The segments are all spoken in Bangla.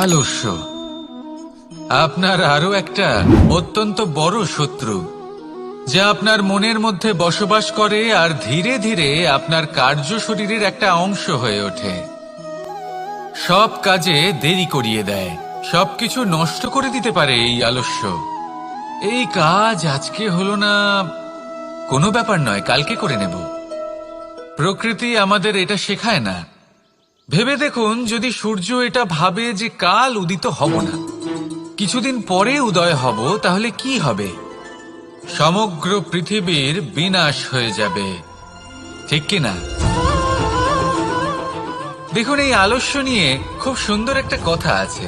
আলস্য আপনার আরো একটা অত্যন্ত বড় শত্রু, যা আপনার মনের মধ্যে বসবাস করে আর ধীরে ধীরে আপনার কার্য শরীরের একটা অংশ হয়ে ওঠে। সব কাজে দেরি করিয়ে দেয়, সবকিছু নষ্ট করে দিতে পারে এই আলস্য। এই কাজ আজকে হলো না, কোনো ব্যাপার নয়, কালকে করে নেব। প্রকৃতি আমাদের এটা শেখায় না। ভেবে দেখুন, যদি সূর্য এটা ভাবে যে কাল উদিত হব না, কিছুদিন পরে উদয় হব, তাহলে কি হবে? সমগ্র পৃথিবীর বিনাশ হয়ে যাবে, ঠিক কিনা? দেখুন, এই আলস্য নিয়ে খুব সুন্দর একটা কথা আছে,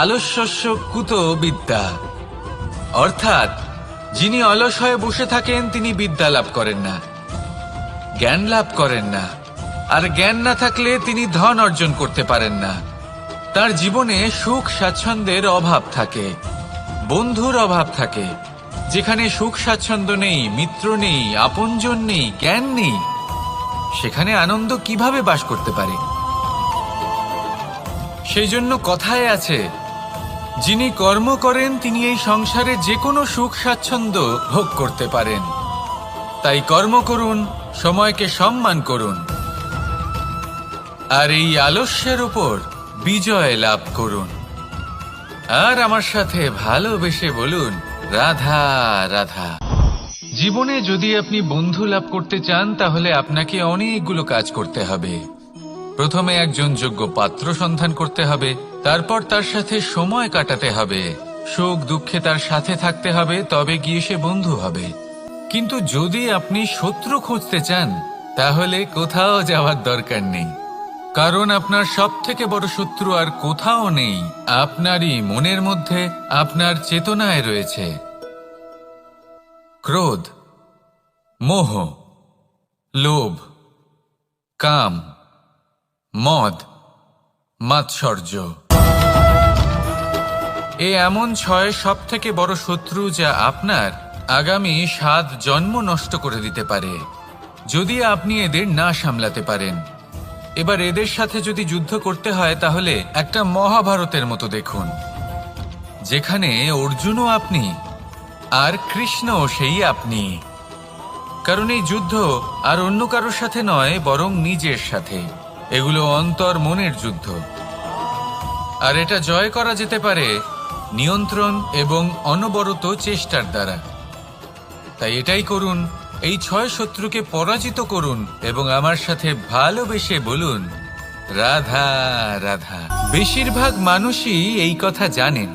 আলস্যস্য কুত বিদ্যা। অর্থাৎ যিনি অলস হয়ে বসে থাকেন তিনি বিদ্যা লাভ করেন না, জ্ঞান লাভ করেন না, আর জ্ঞান না থাকলে তিনি ধন অর্জন করতে পারেন না। তার জীবনে সুখ স্বাচ্ছন্দ্যের অভাব থাকে, বন্ধুর অভাব থাকে। যেখানে সুখ স্বাচ্ছন্দ্য নেই, মিত্র নেই, আপনজন নেই, জ্ঞান নেই, সেখানে আনন্দ কিভাবে বাস করতে পারে? সেই জন্য কথায় আছে, যিনি কর্ম করেন তিনি এই সংসারে যে কোনো সুখ স্বাচ্ছন্দ্য ভোগ করতে পারেন। তাই কর্ম করুন, সময়কে সম্মান করুন, আর এই আলস্যের উপর বিজয় লাভ করুন। আর আমার সাথে ভালোবেসে বলুন, রাধা রাধা। জীবনে যদি আপনি বন্ধু লাভ করতে চান, তাহলে আপনাকে অনেকগুলো কাজ করতে হবে। প্রথমে একজন যোগ্য পাত্র সন্ধান করতে হবে, তারপর তার সাথে সময় কাটাতে হবে, সুখ দুঃখে তার সাথে থাকতে হবে, তবে গিয়ে সে বন্ধু হবে। কিন্তু যদি আপনি শত্রু খুঁজতে চান, তাহলে কোথাও যাওয়ার দরকার নেই, কারণ আপনার সব থেকে বড় শত্রু আর কোথাও নেই, আপনারই মনের মধ্যে, আপনার চেতনায় রয়েছে। ক্রোধ, মোহ, লোভ, কাম, মদ, মাৎসর্য। এ এমন 6 সব থেকে বড় শত্রু, যা আপনার আগামী 7 জন্ম নষ্ট করে দিতে পারে, যদি আপনি এদের না সামলাতে পারেন। এবার এদের সাথে যদি যুদ্ধ করতে হয়, তাহলে একটা মহাভারতের মতো দেখুন, যেখানে অর্জুনও আপনি আর কৃষ্ণও সেই আপনি। কারণ এই যুদ্ধ আর অন্য কারোর সাথে নয়, বরং নিজের সাথে। এগুলো অন্তর মনের যুদ্ধ, আর এটা জয় করা যেতে পারে নিয়ন্ত্রণ এবং অনবরত চেষ্টার দ্বারা। তাই এটাই করুন, এই 6 শত্রুকে পরাজিত করুন এবং আমার সাথে ভালোবেসে বলুন, রাধা রাধা। বেশিরভাগ মানুষই এই কথা জানেন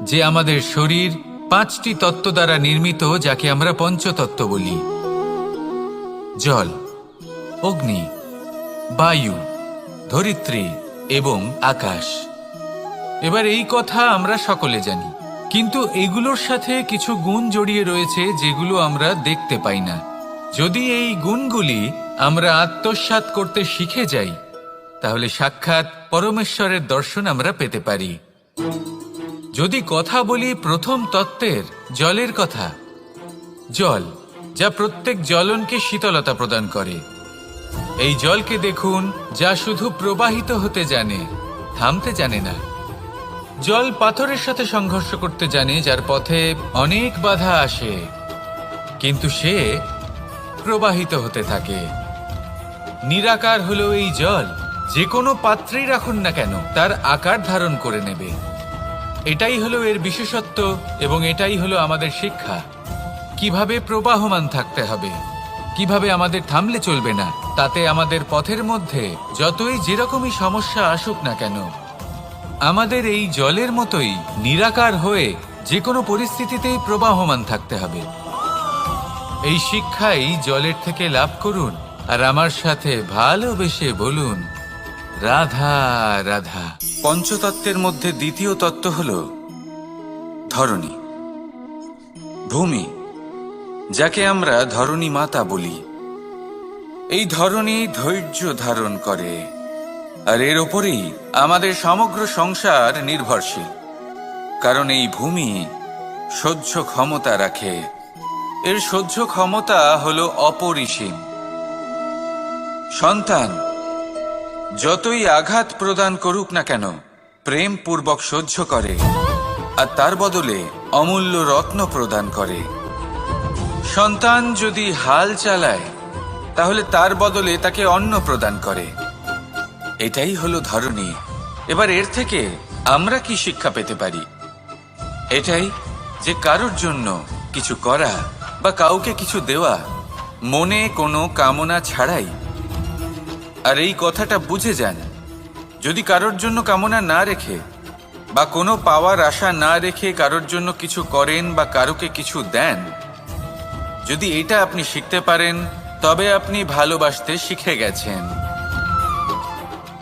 যে আমাদের শরীর 5টি তত্ত্ব দ্বারা নির্মিত, যাকে আমরা পঞ্চতত্ত্ব বলি: জল, অগ্নি, বায়ু, ধরিত্রী এবং আকাশ। এবার এই কথা আমরা সকলে জানি, কিন্তু এগুলোর সাথে কিছু গুণ জড়িয়ে রয়েছে যেগুলো আমরা দেখতে পাই না। যদি এই গুণগুলি আমরা আত্মসাৎ করতে শিখে যাই, তাহলে সাক্ষাৎ পরমেশ্বরের দর্শন আমরা পেতে পারি। যদি কথা বলি প্রথম তত্ত্বের, জলের কথা, জল যা প্রত্যেক জ্বলনকে শীতলতা প্রদান করে। এই জলকে দেখুন, যা শুধু প্রবাহিত হতে জানে, থামতে জানে না। জল পাথরের সাথে সংঘর্ষ করতে জানে, যার পথে অনেক বাধা আসে, কিন্তু সে প্রবাহিত হতে থাকে। নিরাকার হলো এই জল, যে কোনো পাত্রেই রাখুন না কেন তার আকার ধারণ করে নেবে। এটাই হলো এর বিশেষত্ব, এবং এটাই হলো আমাদের শিক্ষা। কিভাবে প্রবাহমান থাকতে হবে, কিভাবে আমাদের থামলে চলবে না, তাতে আমাদের পথের মধ্যে যতই যেরকমই সমস্যা আসুক না কেন, আমাদের এই জলের মতোই নিরাকার হয়ে যে কোনো পরিস্থিতিতেই প্রবাহমান থাকতে হবে। এই শিক্ষাই জলের থেকে লাভ করুন, আর আমার সাথে ভালোবেসে বলুন, রাধা রাধা। পঞ্চতত্ত্বের মধ্যে দ্বিতীয় তত্ত্ব হল ধরণী, ভূমি, যাকে আমরা ধরণী মাতা বলি। এই ধরণী ধৈর্য ধারণ করে, আর এর ওপরেই আমাদের সমগ্র সংসার নির্ভরশীল। কারণ এই ভূমি সহ্য ক্ষমতা রাখে, এর সহ্য ক্ষমতা হলো অপরিসীম। সন্তান যতই আঘাত প্রদান করুক না কেন প্রেম পূর্বক সহ্য করে আর তার বদলে অমূল্য রত্ন প্রদান করে। সন্তান যদি হাল চালায় তাহলে তার বদলে তাকে অন্ন প্রদান করে। এটাই হলো ধরনী। এবার এর থেকে আমরা কি শিক্ষা পেতে পারি? এটাই যে কারোর জন্য কিছু করা বা কাউকে কিছু দেওয়া মনে কোনো কামনা ছাড়াই। আর এই কথাটা বুঝে যান, যদি কারোর জন্য কামনা না রেখে বা কোনো পাওয়ার আশা না রেখে কারোর জন্য কিছু করেন বা কারোকে কিছু দেন, যদি এটা আপনি শিখতে পারেন তবে আপনি ভালোবাসতে শিখে গেছেন।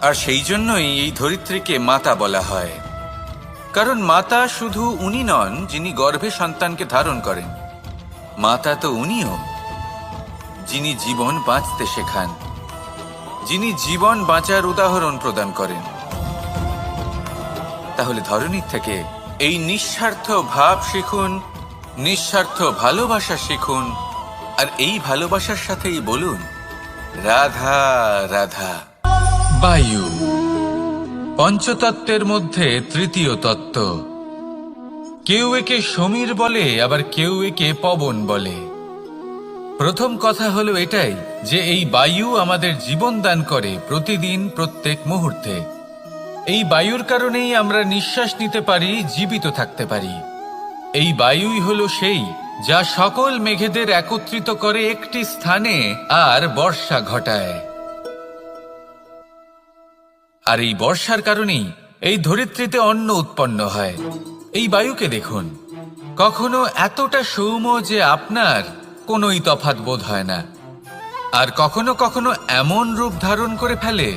আর সেই জন্যই এই ধরিত্রীকে মাতা বলা হয়। কারণ মাতা শুধু উনি নন যিনি গর্ভে সন্তানকে ধারণ করেন, মাতা তো উনিও যিনি জীবন বাঁচতে শেখান, যিনি জীবন বাঁচার উদাহরণ প্রদান করেন। তাহলে ধরনীর থেকে এই নিঃস্বার্থ ভাব শিখুন, নিঃস্বার্থ ভালোবাসা শিখুন, আর এই ভালোবাসার সাথেই বলুন রাধা রাধা। বায়ু পঞ্চতত্ত্বের মধ্যে তৃতীয় তত্ত্ব। কেউ একে সমীর বলে, আবার কেউ একে পবন বলে। প্রথম কথা হলো এটাই যে এই বায়ু আমাদের জীবন দান করে প্রতিদিন, প্রত্যেক মুহূর্তে। এই বায়ুর কারণেই আমরা নিঃশ্বাস নিতে পারি, জীবিত থাকতে পারি। এই বায়ুই হলো সেই যা সকল মেঘেদের একত্রিত করে একটি স্থানে আর বর্ষা ঘটায়। আর এই বর্ষার কারণেই এই ধরিত্রীতে অন্ন উৎপন্ন হয়। এই বায়ুকে দেখুন, কখনো এতটা সৌম্য যে আপনার কোনোই তফাৎ বোধ হয় না, আর কখনো কখনো এমন রূপ ধারণ করে ফেলে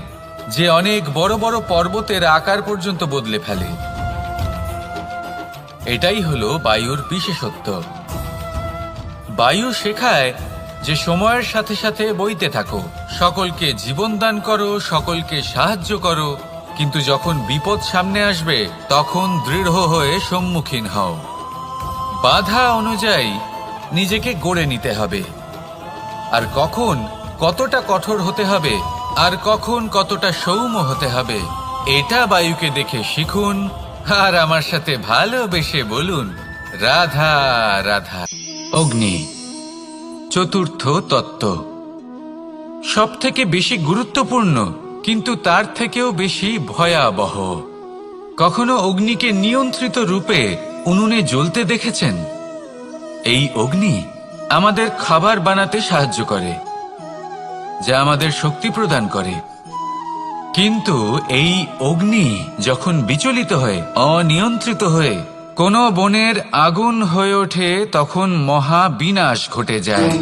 যে অনেক বড় বড় পর্বতের আকার পর্যন্ত বদলে ফেলে। এটাই হলো বায়ুর বিশেষত্ব। বায়ু শেখায় যে সময়ের সাথে সাথে বইতে থাকো, সকলকে জীবন দান করো, সকলকে সাহায্য করো, কিন্তু যখন বিপদ সামনে আসবে তখন দৃঢ় হয়ে সম্মুখীন হও। বাধা অনুযায়ী নিজেকে গড়ে নিতে হবে, আর কখন কতটা কঠোর হতে হবে আর কখন কতটা সৌম্য হতে হবে এটা বায়ুকে দেখে শিখুন, আর আমার সাথে ভালোবেসে বলুন রাধা রাধা। অগ্নি চতুর্থ তত্ত্ব, সব থেকে বেশি গুরুত্বপূর্ণ কিন্তু তার থেকেও বেশি ভয়াবহ। কখনো অগ্নিকে নিয়ন্ত্রিত রূপে উনুনে জ্বলতে দেখেছেন? এই অগ্নি আমাদের খাবার বানাতে সাহায্য করে, যা আমাদের শক্তি প্রদান করে। কিন্তু এই অগ্নি যখন বিচলিত হয়ে, অনিয়ন্ত্রিত হয়ে কোনো বনের আগুন হয়ে ওঠে, তখন মহা বিনাশ ঘটে যায়।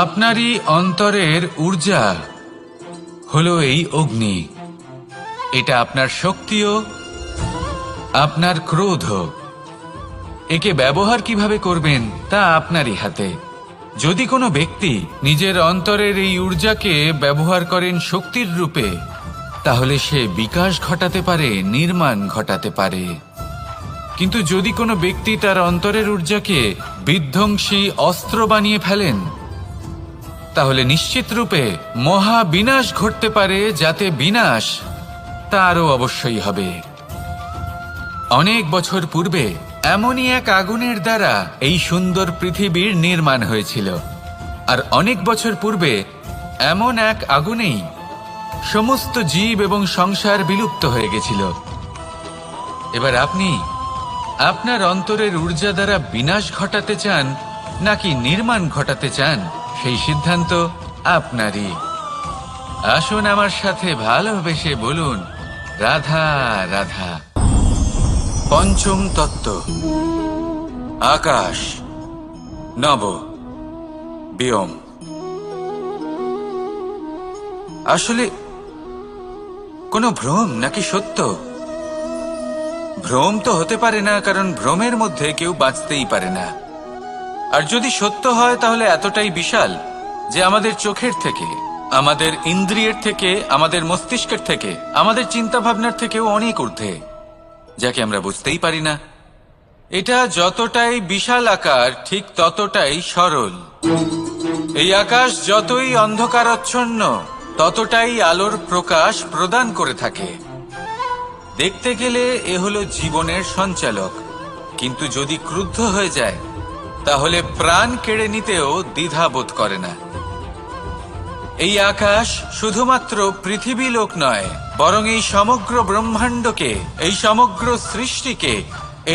আপনারই অন্তরের ঊর্জা হলো এই অগ্নি। এটা আপনার শক্তিও, আপনার ক্রোধ। একে ব্যবহার কিভাবে করবেন তা আপনারই হাতে। যদি কোনো ব্যক্তি নিজের অন্তরের এই ঊর্জাকে ব্যবহার করেন শক্তির রূপে, তাহলে সে বিকাশ ঘটাতে পারে, নির্মাণ ঘটাতে পারে। কিন্তু যদি কোনো ব্যক্তি তার অন্তরের ঊর্জাকে বিধ্বংসী অস্ত্র বানিয়ে ফেলেন, তাহলে নিশ্চিত রূপে মহা বিনাশ ঘটতে পারে, যাতে বিনাশ তারও অবশ্যই হবে। অনেক বছর পূর্বে এমনই এক আগুনের দ্বারা এই সুন্দর পৃথিবীর নির্মাণ হয়েছিল, আর অনেক বছর পূর্বে এমন এক আগুনেই সমস্ত জীব এবং সংসার বিলুপ্ত হয়ে গেছিল। এবার আপনি আপনার অন্তরের ঊর্জা দ্বারা বিনাশ ঘটাতে চান নাকি নির্মাণ ঘটাতে চান, সেই সিদ্ধান্ত আপনারই। আসুন আমার সাথে ভালোবেসে বলুন রাধা রাধা। পঞ্চম তত্ত্ব, আকাশ নব ব্যোম। আসলে কোনো ভ্রম নাকি সত্য? ভ্রম তো হতে পারে না, কারণ ভ্রমের মধ্যে কেউ বাঁচতেই পারে না। আর যদি সত্য হয় তাহলে এতটাই বিশাল যে আমাদের চোখের থেকে, আমাদের ইন্দ্রিয়ের থেকে, আমাদের মস্তিষ্কের থেকে, আমাদের চিন্তা ভাবনার থেকেও অনেক ঊর্ধ্বে, যাকে আমরা বুঝতেই পারি না। এটা যতটাই বিশাল আকার ঠিক ততটাই সরল। এই আকাশ যতই অন্ধকারাচ্ছন্ন ততটাই আলোর প্রকাশ প্রদান করে থাকে। দেখতে গেলে এ হলো জীবনের সঞ্চালক, কিন্তু যদি ক্রুদ্ধ হয়ে যায় তাহলে প্রাণ কেড়ে নিতেও দ্বিধা বোধ করে না। এই আকাশ শুধুমাত্র পৃথিবী লোক নয়, বরং এই সমগ্র ব্রহ্মাণ্ডকে, এই সমগ্র সৃষ্টিকে,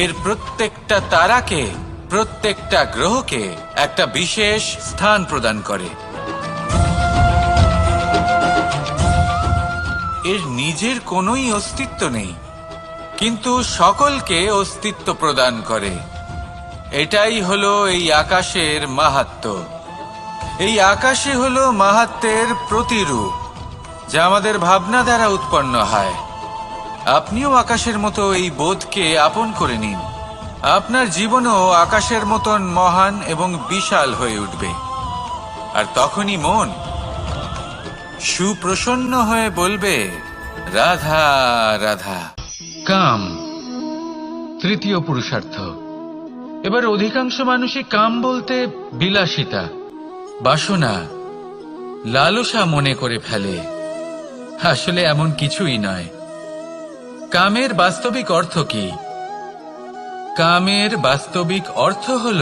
এর প্রত্যেকটা তারাকে, প্রত্যেকটা গ্রহকে একটা বিশেষ স্থান প্রদান করে। এর নিজের কোনোই অস্তিত্ব নেই, কিন্তু সকলকে অস্তিত্ব প্রদান করে। এটাই হলো এই আকাশের মাহাত্ম্য। এই আকাশই হলো মাহাত্ম্যের প্রতিরূপ, যা আমাদের ভাবনা দ্বারা উৎপন্ন হয়। আপনিও আকাশের মতো এই বোধকে আপন করে নিন। আপনার জীবনও আকাশের মতন মহান এবং বিশাল হয়ে উঠবে। আর তখনই মন সুপ্রসন্ন হয়ে বলবে, রাধা রাধা। কাম, তৃতীয় পুরুষার্থ। এবার অধিকাংশ মানুষই কাম বলতে বিলাসিতা, বাসনা, লালসা মনে করে ফেলে। আসলে এমন কিছুই নয়। কামের বাস্তবিক অর্থ কি? কামের বাস্তবিক অর্থ হল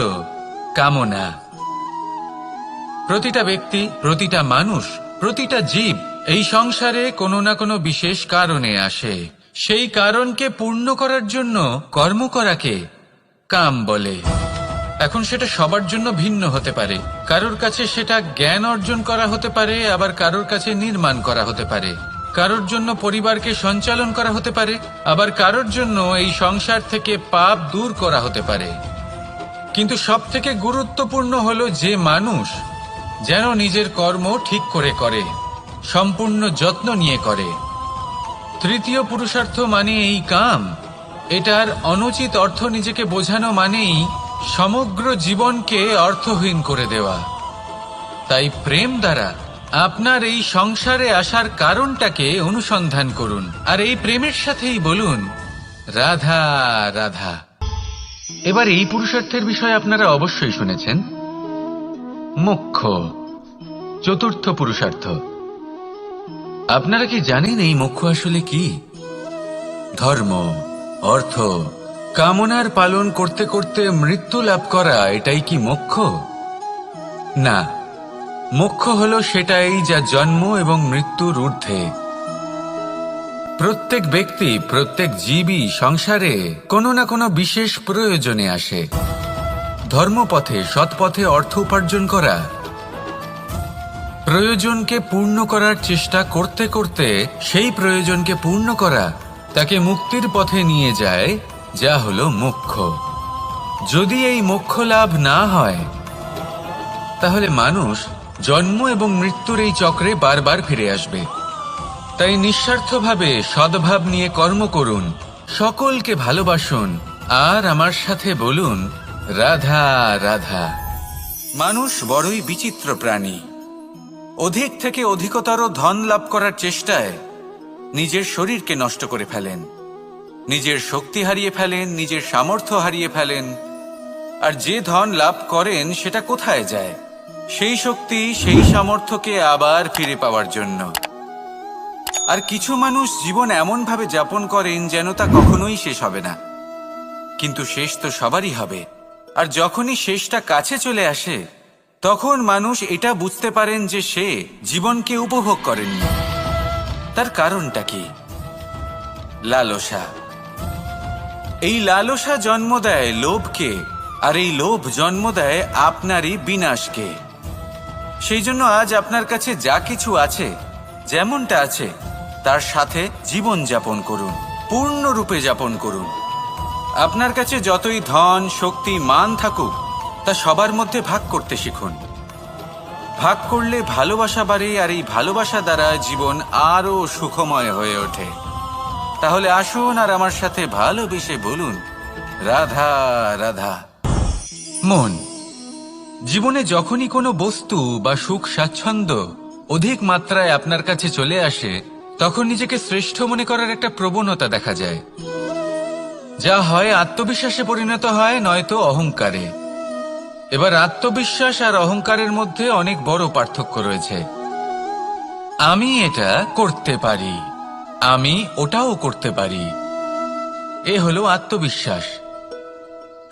কামনা। প্রতিটা ব্যক্তি, প্রতিটা মানুষ, প্রতিটা জীব এই সংসারে কোনো না কোনো বিশেষ কারণে আসে। সেই কারণকে পূর্ণ করার জন্য কর্ম করাকে কাম বলে। এখন সেটা সবার জন্য ভিন্ন হতে পারে। কারোর কাছে সেটা জ্ঞান অর্জন করা হতে পারে, আবার কারোর কাছে নির্মাণ করা হতে পারে। কারোর জন্য পরিবারকে সঞ্চালন করা হতে পারে, আবার কারোর জন্য এই সংসার থেকে পাপ দূর করা হতে পারে। কিন্তু সবথেকে গুরুত্বপূর্ণ হলো যে মানুষ যেন নিজের কর্ম ঠিক করে করে, সম্পূর্ণ যত্ন নিয়ে করে। তৃতীয় পুরুষার্থ মানে এই কাম। এটার অনুচিত অর্থ নিজেকে বোঝানো মানেই সমগ্র জীবনকে অর্থহীন করে দেওয়া। তাই প্রেম দ্বারা আপনার এই সংসারে আসার কারণটাকে অনুসন্ধান করুন, আর এই প্রেমের সাথেই বলুন, রাধা রাধা। এবার এই পুরুষার্থের বিষয়ে আপনারা অবশ্যই শুনেছেন, মোক্ষ, চতুর্থ পুরুষার্থ। আপনারা কি জানেন এই মোক্ষ আসলে কি? ধর্ম, অর্থ, কামনার পালন করতে করতে মৃত্যু লাভ করা, এটাই কি মোক্ষ? না, মোক্ষ হলো সেটাই যা জন্ম এবং মৃত্যুর ঊর্ধ্বে। প্রত্যেক ব্যক্তি, প্রত্যেক জীবই সংসারে কোনো না কোনো বিশেষ প্রয়োজনে আসে। ধর্মপথে, সৎপথে অর্থ উপার্জন করা, প্রয়োজনকে পূর্ণ করার চেষ্টা করতে করতে সেই প্রয়োজনকে পূর্ণ করা তাকে মুক্তির পথে নিয়ে যায়, যা হলো মোক্ষ। যদি এই মোক্ষ লাভ না হয় তাহলে মানুষ জন্ম এবং মৃত্যুর এই চক্রে বারবার ফিরে আসবে। তাই নিঃস্বার্থভাবে সদ্ভাব নিয়ে কর্ম করুন, সকলকে ভালোবাসুন, আর আমার সাথে বলুন, রাধা রাধা। মানুষ বড়ই বিচিত্র প্রাণী। অধিক থেকে অধিকতর ধন লাভ করার চেষ্টায় নিজের শরীরকে নষ্ট করে ফেলেন, নিজের শক্তি হারিয়ে ফেলেন, নিজের সামর্থ্য হারিয়ে ফেলেন। আর যে ধন লাভ করেন সেটা কোথায় যায়? সেই শক্তি, সেই সামর্থ্যকে আবার ফিরে পাওয়ার জন্য। আর কিছু মানুষ জীবন এমনভাবে যাপন করেন যেন তা কখনোই শেষ হবে না। কিন্তু শেষ তো সবারই হবে। আর যখনই শেষটা কাছে চলে আসে তখন মানুষ এটা বুঝতে পারেন যে সে জীবনকে উপভোগ করেননি। তার কারণটা কি? লালসা। এই লালসা জন্ম দেয় লোভকে, আর এই লোভ জন্ম দেয় আপনারই বিনাশকে। সেই জন্য আজ আপনার কাছে যা কিছু আছে, যেমনটা আছে, তার সাথে জীবন যাপন করুন, পূর্ণরূপে যাপন করুন। আপনার কাছে যতই ধন, শক্তি, মান থাকুক, তা সবার মধ্যে ভাগ করতে শিখুন। ভাগ করলে ভালোবাসা বাড়ে, আর এই ভালোবাসা দ্বারা জীবন আরো সুখময় হয়ে ওঠে। তাহলে আসুন আর আমার সাথে ভালোবেসে বলুন, রাধা রাধা। মন, জীবনে যখনই কোনো বস্তু বা সুখ স্বাচ্ছন্দ্য অধিক মাত্রায় আপনার কাছে চলে আসে, তখন নিজেকে শ্রেষ্ঠ মনে করার একটা প্রবণতা দেখা যায়, যা হয় আত্মবিশ্বাসে পরিণত হয়, নয়তো অহংকারে। এবার আত্মবিশ্বাস আর অহংকারের মধ্যে অনেক বড় পার্থক্য রয়েছে। আমি এটা করতে পারি, আমি ওটাও করতে পারি। এ হলো আত্মবিশ্বাস।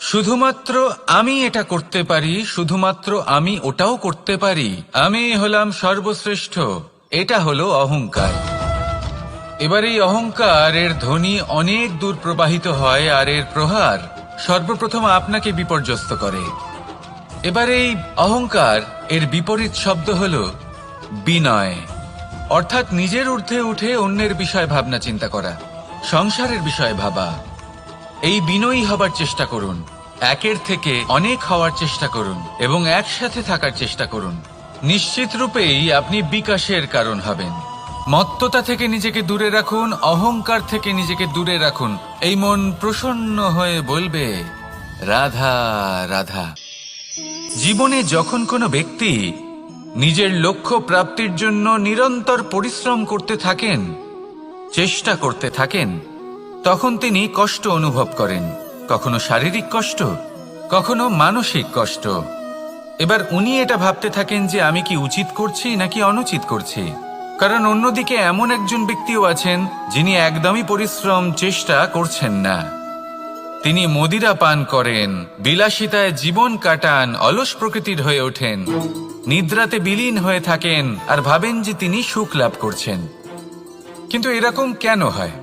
শুধুমাত্র আমি এটা করতে পারি, শুধুমাত্র আমি ওটাও করতে পারি, আমি হলাম সর্বশ্রেষ্ঠ, এটা হলো অহংকার। এবার এই অহংকার এর ধ্বনি অনেক দূর প্রবাহিত হয়, আর এর প্রহার সর্বপ্রথম আপনাকে বিপর্যস্ত করে। এবার এই অহংকার এর বিপরীত শব্দ হলো বিনয়, অর্থাৎ নিজের ঊর্ধ্বে উঠে অন্যের বিষয়ে ভাবনা চিন্তা করা, সংসারের বিষয়ে ভাবা। এই বিনয়ী হবার চেষ্টা করুন, একের থেকে অনেক হওয়ার চেষ্টা করুন এবং একসাথে থাকার চেষ্টা করুন। নিশ্চিত রূপেই আপনি বিকাশের কারণ হবেন। মত্ততা থেকে নিজেকে দূরে রাখুন, অহংকার থেকে নিজেকে দূরে রাখুন। এই মন প্রসন্ন হয়ে বলবে, রাধা রাধা। জীবনে যখন কোনো ব্যক্তি নিজের লক্ষ্য প্রাপ্তির জন্য নিরন্তর পরিশ্রম করতে থাকেন, চেষ্টা করতে থাকেন, তখন তিনি কষ্ট অনুভব করেন, কখনো শারীরিক কষ্ট, কখনো মানসিক কষ্ট। এবার উনি এটা ভাবতে থাকেন যে আমি কি উচিত করছি নাকি অনুচিত করছি। কারণ অন্যদিকে এমন একজন ব্যক্তিও আছেন যিনি একদমই পরিশ্রম চেষ্টা করছেন না। তিনি মদিরা পান করেন, বিলাসিতায় জীবন কাটান, অলস প্রকৃতির হয়ে ওঠেন, নিদ্রাতে বিলীন হয়ে থাকেন আর ভাবেন যে তিনি সুখ লাভ করছেন। কিন্তু এরকম কেন হয়?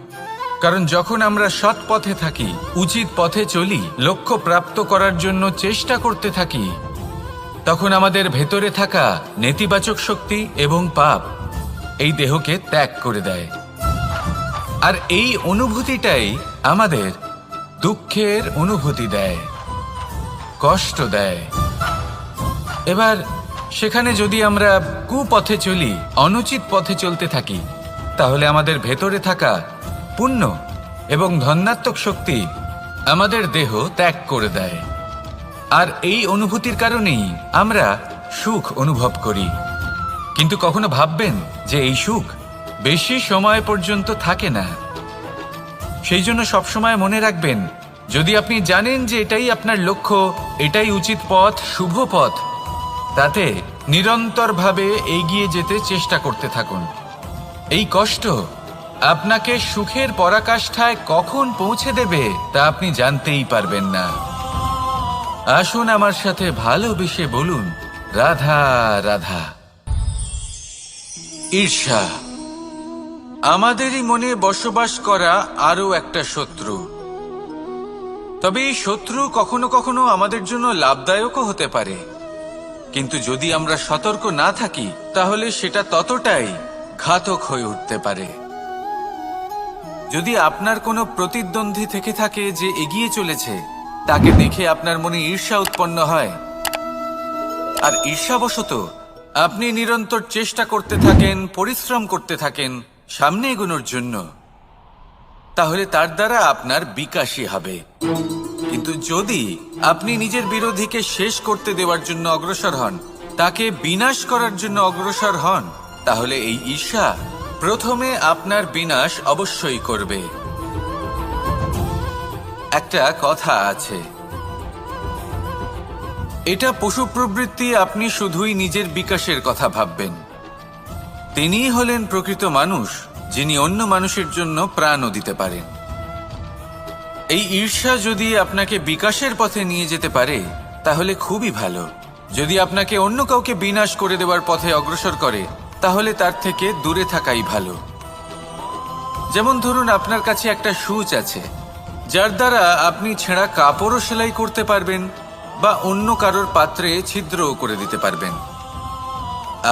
কারণ যখন আমরা সৎ পথে থাকি, উচিত পথে চলি, লক্ষ্য প্রাপ্ত করার জন্য চেষ্টা করতে থাকি, তখন আমাদের ভেতরে থাকা নেতিবাচক শক্তি এবং পাপ এই দেহকে ত্যাগ করে দেয়। আর এই অনুভূতিটাই আমাদের দুঃখের অনুভূতি দেয়, কষ্ট দেয়। এবার সেখানে যদি আমরা কুপথে চলি, অনুচিত পথে চলতে থাকি, তাহলে আমাদের ভেতরে থাকা পুণ্য এবং ধনাত্মক শক্তি আমাদের দেহ ত্যাগ করে দেয়। আর এই অনুভূতির কারণেই আমরা সুখ অনুভব করি। কিন্তু কখনো ভাববেন যে এই সুখ বেশি সময় পর্যন্ত থাকে না। সেই জন্য সবসময় মনে রাখবেন, যদি আপনি জানেন যে এটাই আপনার লক্ষ্য, এটাই উচিত পথ, শুভ পথ, তাতে নিরন্তরভাবে এগিয়ে যেতে চেষ্টা করতে থাকুন। এই কষ্ট আপনাকে সুখের পরাকাষ্ঠায় কখন পৌঁছে দেবে তা আপনি জানতেই পারবেন না। আসুন আমার সাথে ভালোবেসে বলুন, রাধা রাধা। ঈর্ষা আমাদেরই মনে বসবাস করা আরো একটা শত্রু। তবে এই শত্রু কখনো কখনো আমাদের জন্য লাভদায়কও হতে পারে, কিন্তু যদি আমরা সতর্ক না থাকি তাহলে সেটা ততটাই ঘাতক হয়ে উঠতে পারে। যদি আপনার কোনো প্রতিদ্বন্দ্বী থেকে থাকে যে এগিয়ে চলেছে, তাকে দেখে আপনার মনে ঈর্ষা উৎপন্ন হয়, আর ঈর্ষাবশত আপনি নিরন্তর চেষ্টা করতে থাকেন, পরিশ্রম করতে থাকেন সামনে এগোনোর জন্য, তাহলে তার দ্বারা আপনার বিকাশই হবে। কিন্তু যদি আপনি নিজের বিরোধীকে শেষ করতে দেওয়ার জন্য অগ্রসর হন, তাকে বিনাশ করার জন্য অগ্রসর হন, তাহলে এই ঈর্ষা প্রথমে আপনার বিনাশ অবশ্যই করবে। একটা কথা আছে, এটা পশু প্রবৃত্তি, আপনি শুধুই নিজের বিকাশের কথা ভাববেন। তিনিই হলেন প্রকৃত মানুষ, যিনি অন্য মানুষের জন্য প্রাণও দিতে পারেন। এই ঈর্ষা যদি আপনাকে বিকাশের পথে নিয়ে যেতে পারে তাহলে খুবই ভালো। যদি আপনাকে অন্য কাউকে বিনাশ করে দেওয়ার পথে অগ্রসর করে, তাহলে তার থেকে দূরে থাকাই ভালো। যেমন ধরুন, আপনার কাছে একটা সূচ আছে, যার দ্বারা আপনি ছেঁড়া কাপড়ও সেলাই করতে পারবেন বা অন্য কারোর পাত্রে ছিদ্রও করে দিতে পারবেন।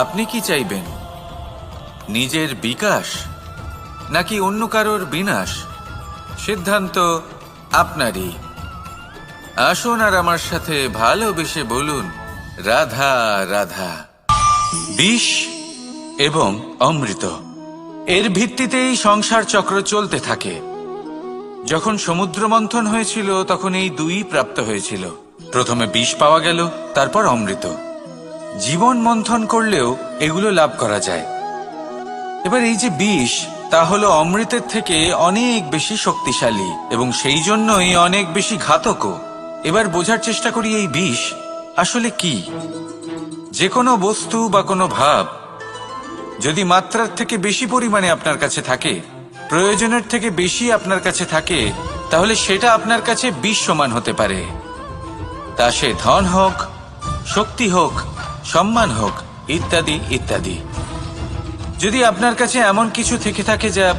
আপনি কি চাইবেন, নিজের বিকাশ নাকি অন্য কারোর বিনাশ? সিদ্ধান্ত আপনারই। আসুন আর আমার সাথে ভালোবেসে বলুন, রাধা রাধা। বিষ এবং অমৃত, এর ভিত্তিতেই সংসার চক্র চলতে থাকে। যখন সমুদ্র মন্থন হয়েছিল তখন এই দুই প্রাপ্ত হয়েছিল। প্রথমে বিষ পাওয়া গেল, তারপর অমৃত। জীবন মন্থন করলেও এগুলো লাভ করা যায়। এবার এই যে বিষ, তা হলো অমৃতের থেকে অনেক বেশি শক্তিশালী এবং সেই জন্যই অনেক বেশি ঘাতকও। এবার বোঝার চেষ্টা করি এই বিষ আসলে কি। যে কোনো বস্তু বা কোনো ভাব যদি মাত্রার থেকে বেশি পরিমাণে আপনার কাছে থাকে, প্রয়োজনের থেকে বেশি আপনার কাছে থাকে, তাহলে সেটা আপনার কাছে বিষ সমান হতে পারে। তা সে ধন হোক, শক্তি হোক, সম্মান হোক, ইত্যাদি ইত্যাদি। যদি আপনার কাছে এমন কিছু থেকে থাকে যা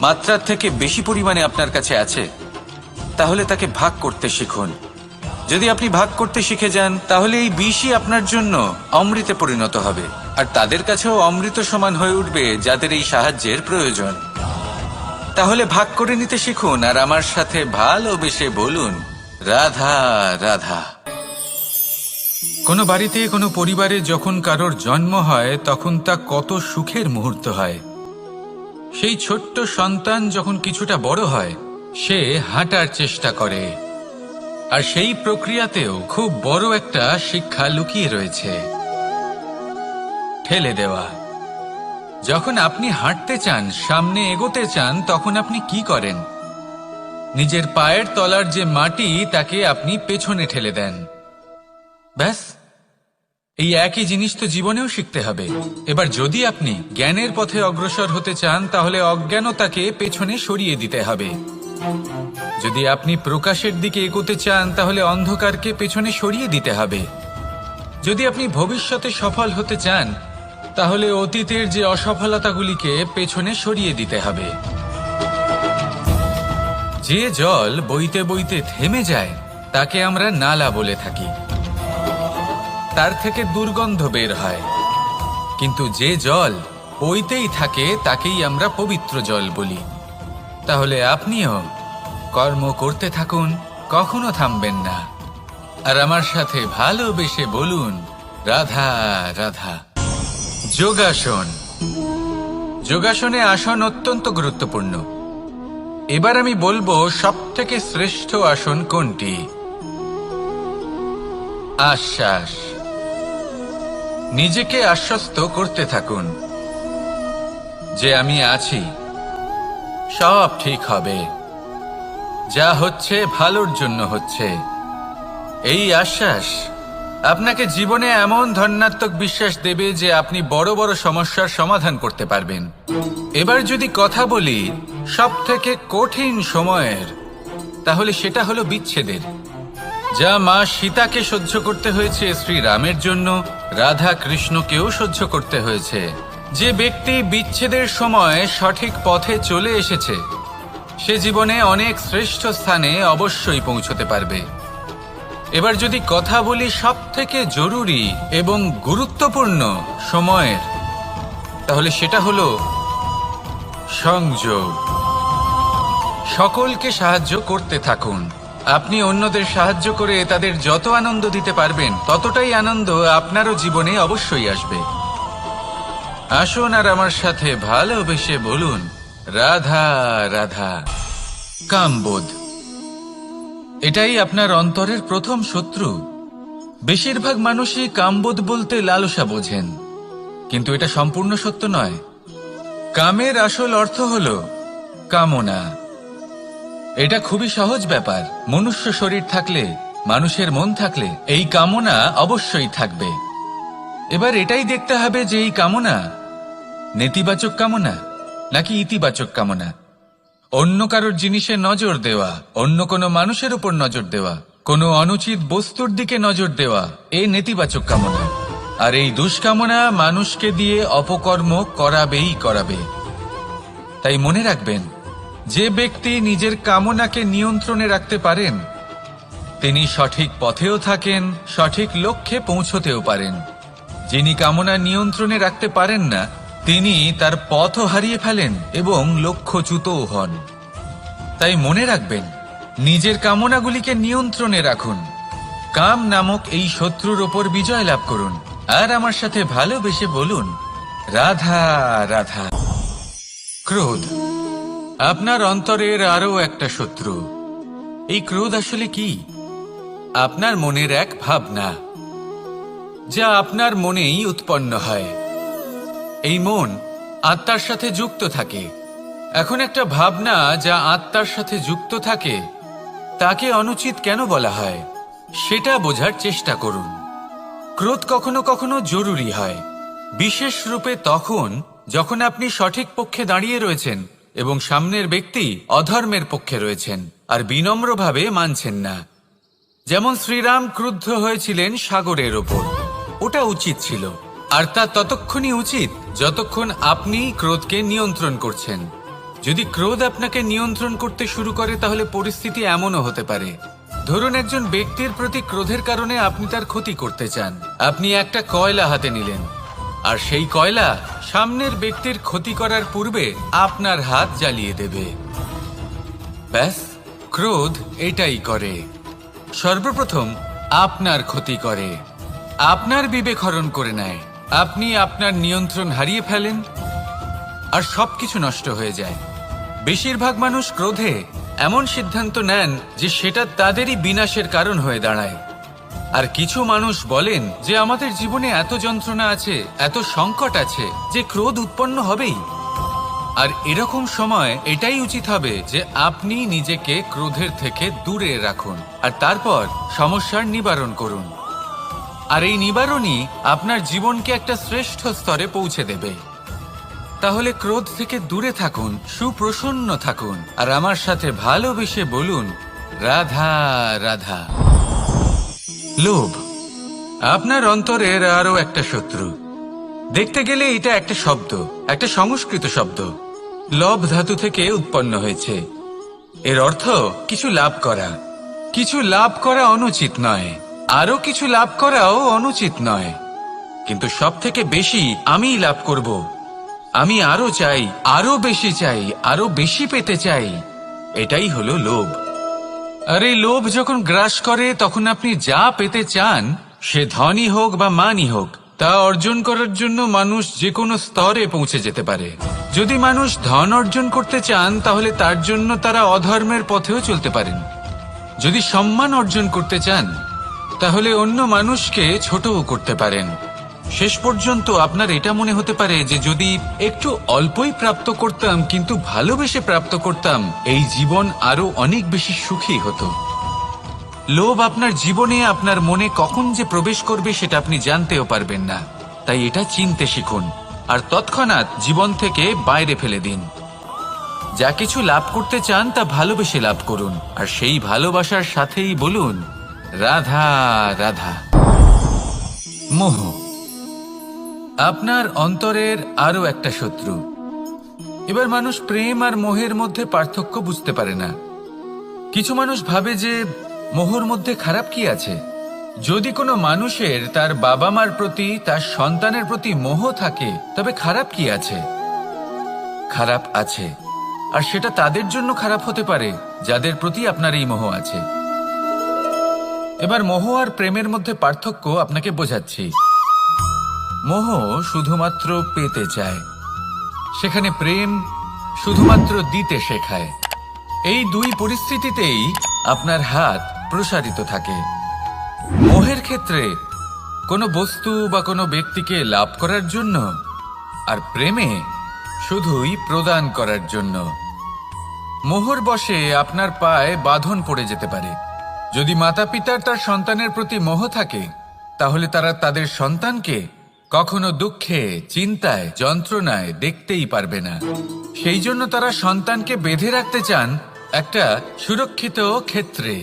মাত্রার থেকে বেশি পরিমাণে আপনার কাছে আছে, তাহলে তাকে ভাগ করতে শিখুন। যদি আপনি ভাগ করতে শিখে যান, তাহলে এই বিষই আপনার জন্য অমৃতে পরিণত হবে, আর তাদের কাছেও অমৃত সমান হয়ে উঠবে যাদের এই সাহায্যের প্রয়োজন। তাহলে ভাগ করে নিতে শিখুন আর আমার সাথে ভালোবেসে বলুন, রাধা রাধা। কোনো বাড়িতে, কোনো পরিবারে যখন কারোর জন্ম হয়, তখন তা কত সুখের মুহূর্ত হয়। সেই ছোট্ট সন্তান যখন কিছুটা বড় হয়, সে হাঁটার চেষ্টা করে, আর সেই প্রক্রিয়াতেও খুব বড় একটা শিক্ষা লুকিয়ে রয়েছে, ঠেলে দেওয়া। যখন আপনি হাঁটতে চান, সামনে এগোতে চান, তখন আপনি কি করেন? নিজের পায়ের তলার যে মাটি, তাকে আপনি পেছনে ঠেলে দেন। ব্যাস, এই একই জিনিস তো জীবনেও শিখতে হবে। এবার যদি আপনি জ্ঞানের পথে অগ্রসর হতে চান, তাহলে অজ্ঞানতাকে পেছনে সরিয়ে দিতে হবে। যদি আপনি প্রকাশের দিকে এগোতে চান, তাহলে অন্ধকারকে পেছনে সরিয়ে দিতে হবে। যদি আপনি ভবিষ্যতে সফল হতে চান, তাহলে অতীতের যে অসফলতাগুলিকে পেছনে সরিয়ে দিতে হবে। যে জল বইতে বইতে থেমে যায়, তাকে আমরা নালা বলে থাকি। তার থেকে দুর্গন্ধ বের হয়। কিন্তু যে জল বইতেই থাকে, তাকেই আমরা পবিত্র জল বলি। তাহলে আপনিও কর্ম করতে থাকুন, কখনো থামবেন না। আর আমার সাথে ভালোবেসে বলুন, রাধা রাধা। যোগাসন। যোগাসনে আসন অত্যন্ত গুরুত্বপূর্ণ। এবার আমি বলবো সবথেকে শ্রেষ্ঠ আসন কোনটি। আশ্বাস। নিজেকে আশ্বস্ত করতে থাকুন যে আমি আছি, সব ঠিক হবে, যা হচ্ছে ভালোর জন্য হচ্ছে। এই আশ্বাস আপনাকে জীবনে এমন ধনাত্মক বিশ্বাস দেবে যে আপনি বড় বড় সমস্যার সমাধান করতে পারবেন। এবার যদি কথা বলি সবথেকে কঠিন সময়ের, তাহলে সেটা হলো বিচ্ছেদের। যা মা সীতাকে সহ্য করতে হয়েছে শ্রীরামের জন্য, রাধা কৃষ্ণকেও সহ্য করতে হয়েছে। যে ব্যক্তি বিচ্ছেদের সময় সঠিক পথে চলে এসেছে, সে জীবনে অনেক শ্রেষ্ঠ স্থানে অবশ্যই পৌঁছতে পারবে। এবার যদি কথা বলি সবথেকে জরুরি এবং গুরুত্বপূর্ণ সময়ের, তাহলে সেটা হলো সংযোগ। সকলকে সাহায্য করতে থাকুন। আপনি অন্যদের সাহায্য করে তাদের যত আনন্দ দিতে পারবেন, ততটাই আনন্দ আপনারও জীবনে অবশ্যই আসবে। আসুন আর আমার সাথে ভালোবেসে বলুন, রাধা রাধা। কামবোধ, এটাই আপনার অন্তরের প্রথম শত্রু। বেশিরভাগ মানুষই কামবোধ বলতে লালসা বোঝেন, কিন্তু এটা সম্পূর্ণ সত্য নয়। কামের আসল অর্থ হলো কামনা। এটা খুবই সহজ ব্যাপার। মনুষ্য শরীর থাকলে, মানুষের মন থাকলে, এই কামনা অবশ্যই থাকবে। এবার এটাই দেখতে হবে যে এই কামনা নেতিবাচক কামনা নাকি ইতিবাচক কামনা। অন্য কারোর জিনিসে নজর দেওয়া, অন্য কোনো মানুষের উপর নজর দেওয়া, কোনো অনুচিত বস্তুর দিকে নজর দেওয়া, এ নেতিবাচক কামনা। আর এই দুষ্কামনা মানুষকে দিয়ে অপকর্ম করাবেই করাবে। তাই মনে রাখবেন, যে ব্যক্তি নিজের কামনাকে নিয়ন্ত্রণে রাখতে পারেন, তিনি সঠিক পথেও থাকেন, সঠিক লক্ষ্যে পৌঁছতেও পারেন। যিনি কামনা নিয়ন্ত্রণে রাখতে পারেন না, তিনি তার পথও হারিয়ে ফেলেন এবং লক্ষ্যচ্যুতও হন। তাই মনে রাখবেন, নিজের কামনাগুলিকে নিয়ন্ত্রণে রাখুন। কাম নামক এই শত্রুর ওপর বিজয় লাভ করুন। আর আমার সাথে ভালোবেসে বলুন, রাধা রাধা। ক্রোধ, আপনার অন্তরের আরও একটা শত্রু। এই ক্রোধ আসলে কি? আপনার মনের এক ভাবনা, যা আপনার মনেই উৎপন্ন হয়। এই মন আত্মার সাথে যুক্ত থাকে। এখন একটা ভাবনা যা আত্মার সাথে যুক্ত থাকে, তাকে অনুচিত কেন বলা হয়, সেটা বোঝার চেষ্টা করুন। ক্রোধ কখনো কখনো জরুরি হয়, বিশেষ রূপে তখন যখন আপনি সঠিক পক্ষে দাঁড়িয়ে রয়েছেন এবং সামনের ব্যক্তি অধর্মের পক্ষে রয়েছেন আর বিনম্রভাবে মানছেন না। যেমন শ্রীরাম ক্রুদ্ধ হয়েছিলেন সাগরের ওপর, ওটা উচিত ছিল, আর তা ততক্ষণই উচিত যতক্ষণ আপনি ক্রোধকে নিয়ন্ত্রণ করছেন। যদি ক্রোধ আপনাকে নিয়ন্ত্রণ করতে শুরু করে তাহলে পরিস্থিতি এমনও হতে পারে, ধরুন একজন ব্যক্তির প্রতি ক্রোধের কারণে আপনি তার ক্ষতি করতে চান। আপনি একটা কয়লা হাতে নিলেন আর সেই কয়লা সামনের ব্যক্তির ক্ষতি করার পূর্বে আপনার হাত জ্বালিয়ে দেবে। ব্যাস, ক্রোধ এটাই করে, সর্বপ্রথম আপনার ক্ষতি করে, আপনার বিবেক হরণ করে নেয়, আপনি আপনার নিয়ন্ত্রণ হারিয়ে ফেলেন আর সবকিছু নষ্ট হয়ে যায়। বেশিরভাগ মানুষ ক্রোধে এমন সিদ্ধান্ত নেন যে সেটা তাদেরই বিনাশের কারণ হয়ে দাঁড়ায়। আর কিছু মানুষ বলেন যে আমাদের জীবনে এত যন্ত্রণা আছে, এত সংকট আছে যে ক্রোধ উৎপন্ন হবেই। আর এরকম সময় এটাই উচিত হবে যে আপনি নিজেকে ক্রোধের থেকে দূরে রাখুন আর তারপর সমস্যার নিবারণ করুন। আর এই নিবারণই আপনার জীবনকে একটা শ্রেষ্ঠ স্তরে পৌঁছে দেবে। তাহলে ক্রোধ থেকে দূরে থাকুন, সুপ্রসন্ন থাকুন আর আমার সাথে ভালোবেসে বলুন, রাধা রাধা। লোভ আপনার অন্তরের আরো একটা শত্রু। দেখতে গেলে এটা একটা শব্দ, একটা সংস্কৃত শব্দ, লব ধাতু থেকে উৎপন্ন হয়েছে। এর অর্থ কিছু লাভ করা। কিছু লাভ করা অনুচিত নয়, আরো কিছু লাভ করাও অনুচিত নয়, কিন্তু সব থেকে বেশি আমিই লাভ করব, আমি আরো চাই, আরো বেশি চাই, আরো বেশি পেতে চাই, এটাই হলো লোভ। আর এই লোভ যখন গ্রাস করে তখন আপনি যা পেতে চান, সে ধনই হোক বা মানই হোক, তা অর্জন করার জন্য মানুষ যে কোনো স্তরে পৌঁছে যেতে পারে। যদি মানুষ ধন অর্জন করতে চান তাহলে তার জন্য তারা অধর্মের পথেও চলতে পারেন। যদি সম্মান অর্জন করতে চান তাহলে অন্য মানুষকে ছোটও করতে পারেন। শেষ পর্যন্ত আপনার এটা মনে হতে পারে যে যদি একটু অল্পই প্রাপ্ত করতাম কিন্তু ভালোবেসে প্রাপ্ত করতাম, এই জীবন আরো অনেক বেশি সুখী হতো। লোভ আপনার জীবনে, আপনার মনে কখন যে প্রবেশ করবে সেটা আপনি জানতেও পারবেন না। তাই এটা চিনতে শিখুন আর তৎক্ষণাৎ জীবন থেকে বাইরে ফেলে দিন। যা কিছু লাভ করতে চান তা ভালোবেসে লাভ করুন আর সেই ভালোবাসার সাথেই বলুন, রাধা রাধা। মোহ আপনার অন্তরের আরো একটা শত্রু। এবার মানুষ প্রেম আর মোহের মধ্যে পার্থক্য বুঝতে পারে না। কিছু মানুষ ভাবে যে মোহর মধ্যে খারাপ কি আছে। যদি কোনো মানুষের তার বাবা মার প্রতি, তার সন্তানের প্রতি মোহ থাকে তবে খারাপ কি আছে? খারাপ আছে, আর সেটা তাদের জন্য খারাপ হতে পারে যাদের প্রতি আপনার এই মোহ আছে। এবার মোহ আর প্রেমের মধ্যে পার্থক্য আপনাকে বোঝাচ্ছি। মোহ শুধুমাত্র পেতে চায়, সেখানে প্রেম শুধুমাত্র দিতে শেখায়। এই দুই পরিস্থিতিতেই আপনার হাত প্রসারিত থাকে। মোহের ক্ষেত্রে কোনো বস্তু বা কোনো ব্যক্তিকে লাভ করার জন্য, আর প্রেমে শুধুই প্রদান করার জন্য। মোহর বশে আপনার পায়ে বাঁধন পড়ে যেতে পারে। যদি মাতা পিতার তার সন্তানের প্রতি মোহ থাকে তাহলে তারা তাদের সন্তানকে কখনো দুঃখে, চিন্তায়, যন্ত্রণায় দেখতেই পারবে না। সেই জন্য তারা সন্তানকে বেঁধে রাখতে চান একটা সুরক্ষিত ক্ষেত্রে,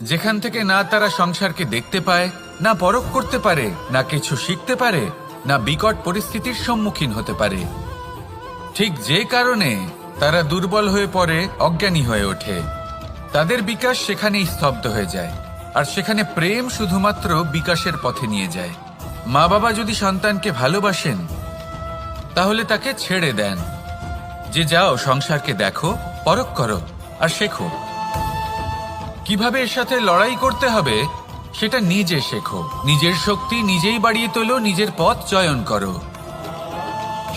যেখান থেকে না তারা সংসারকে দেখতে পায়, না পরখ করতে পারে, না কিছু শিখতে পারে, না বিকট পরিস্থিতির সম্মুখীন হতে পারে। ঠিক যে কারণে তারা দুর্বল হয়ে পড়ে, অজ্ঞানী হয়ে ওঠে। তাদের বিকাশ সেখানেই স্তব্ধ হয়ে যায়, আর সেখানে প্রেম শুধুমাত্র বিকাশের পথে নিয়ে যায়। মা বাবা যদি সন্তানকে ভালোবাসেন তাহলে তাকে ছেড়ে দেন যে যাও সংসারকে দেখো, পরখ করো আর শেখো। কিভাবে এর সাথে লড়াই করতে হবে সেটা নিজে শেখো। নিজের শক্তি নিজেই বাড়িয়ে তোলো, নিজের পথ চয়ন করো।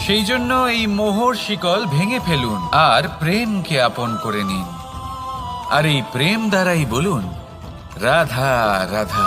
সেই জন্য এই মোহর শিকল ভেঙে ফেলুন আর প্রেমকে আপন করে নিন। আর এই প্রেম দ্বারাই বলুন, রাধা রাধা।